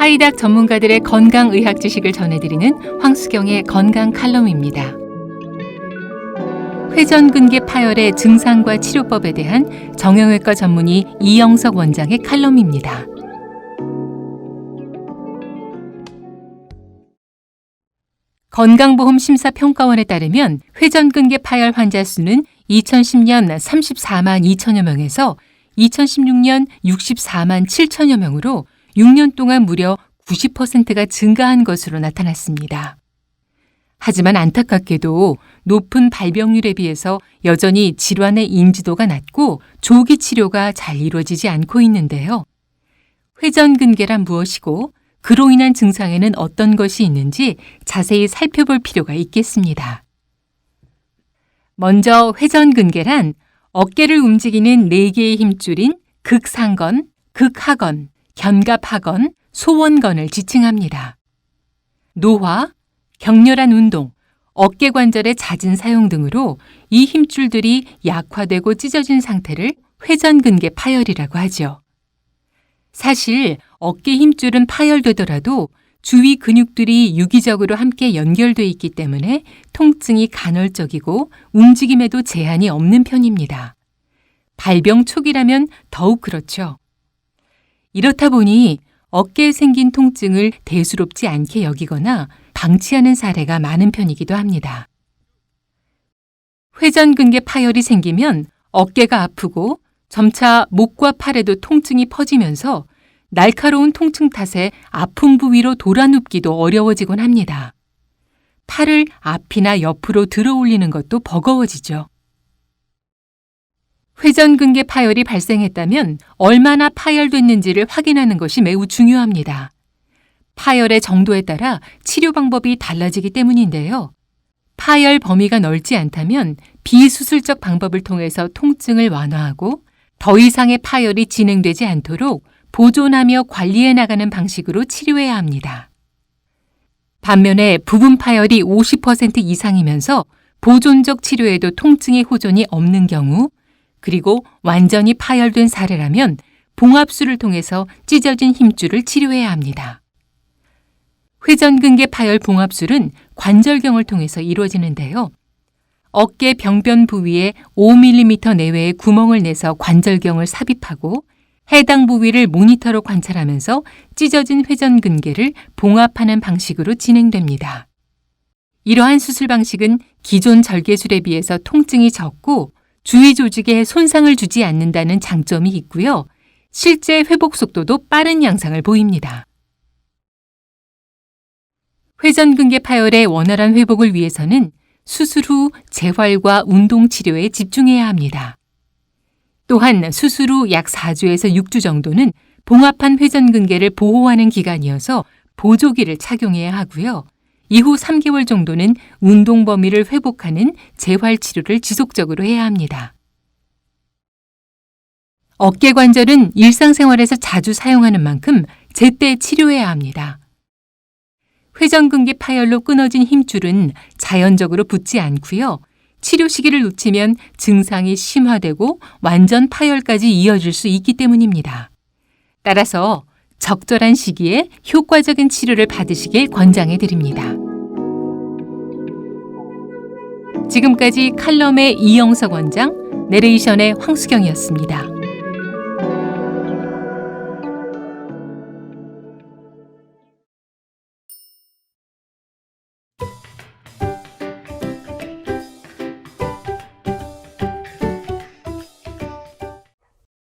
사이다 전문가들의 건강의학 지식을 전해드리는 황수경의 건강 칼럼입니다. 회전근개 파열의 증상과 치료법에 대한 정형외과 전문의 이영석 원장의 칼럼입니다. 건강보험심사평가원에 따르면 회전근개 파열 환자 수는 2010년 34만 2천여 명에서 2016년 64만 7천여 명으로 6년 동안 무려 90%가 증가한 것으로 나타났습니다. 하지만 안타깝게도 높은 발병률에 비해서 여전히 질환의 인지도가 낮고 조기 치료가 잘 이루어지지 않고 있는데요. 회전근개란 무엇이고 그로 인한 증상에는 어떤 것이 있는지 자세히 살펴볼 필요가 있겠습니다. 먼저 회전근개란 어깨를 움직이는 4개의 힘줄인 극상건, 극하건, 견갑하건, 소원건을 지칭합니다. 노화, 격렬한 운동, 어깨 관절의 잦은 사용 등으로 이 힘줄들이 약화되고 찢어진 상태를 회전근개 파열이라고 하죠. 사실 어깨 힘줄은 파열되더라도 주위 근육들이 유기적으로 함께 연결돼 있기 때문에 통증이 간헐적이고 움직임에도 제한이 없는 편입니다. 발병 초기라면 더욱 그렇죠. 이렇다 보니 어깨에 생긴 통증을 대수롭지 않게 여기거나 방치하는 사례가 많은 편이기도 합니다. 회전근개 파열이 생기면 어깨가 아프고 점차 목과 팔에도 통증이 퍼지면서 날카로운 통증 탓에 아픈 부위로 돌아눕기도 어려워지곤 합니다. 팔을 앞이나 옆으로 들어 올리는 것도 버거워지죠. 회전근개 파열이 발생했다면 얼마나 파열됐는지를 확인하는 것이 매우 중요합니다. 파열의 정도에 따라 치료 방법이 달라지기 때문인데요. 파열 범위가 넓지 않다면 비수술적 방법을 통해서 통증을 완화하고 더 이상의 파열이 진행되지 않도록 보존하며 관리해 나가는 방식으로 치료해야 합니다. 반면에 부분 파열이 50% 이상이면서 보존적 치료에도 통증의 호전이 없는 경우, 그리고 완전히 파열된 사례라면 봉합술을 통해서 찢어진 힘줄을 치료해야 합니다. 회전근개 파열 봉합술은 관절경을 통해서 이루어지는데요. 어깨 병변 부위에 5mm 내외의 구멍을 내서 관절경을 삽입하고 해당 부위를 모니터로 관찰하면서 찢어진 회전근개를 봉합하는 방식으로 진행됩니다. 이러한 수술 방식은 기존 절개술에 비해서 통증이 적고 주위 조직에 손상을 주지 않는다는 장점이 있고요. 실제 회복 속도도 빠른 양상을 보입니다. 회전근개 파열의 원활한 회복을 위해서는 수술 후 재활과 운동 치료에 집중해야 합니다. 또한 수술 후 약 4주에서 6주 정도는 봉합한 회전근개를 보호하는 기간이어서 보조기를 착용해야 하고요. 이후 3개월 정도는 운동 범위를 회복하는 재활 치료를 지속적으로 해야 합니다. 어깨 관절은 일상생활에서 자주 사용하는 만큼 제때 치료해야 합니다. 회전근개 파열로 끊어진 힘줄은 자연적으로 붙지 않고요. 치료 시기를 놓치면 증상이 심화되고 완전 파열까지 이어질 수 있기 때문입니다. 따라서 적절한 시기에 효과적인 치료를 받으시길 권장해 드립니다. 지금까지 칼럼의 이영석 원장, 내레이션의 황수경이었습니다.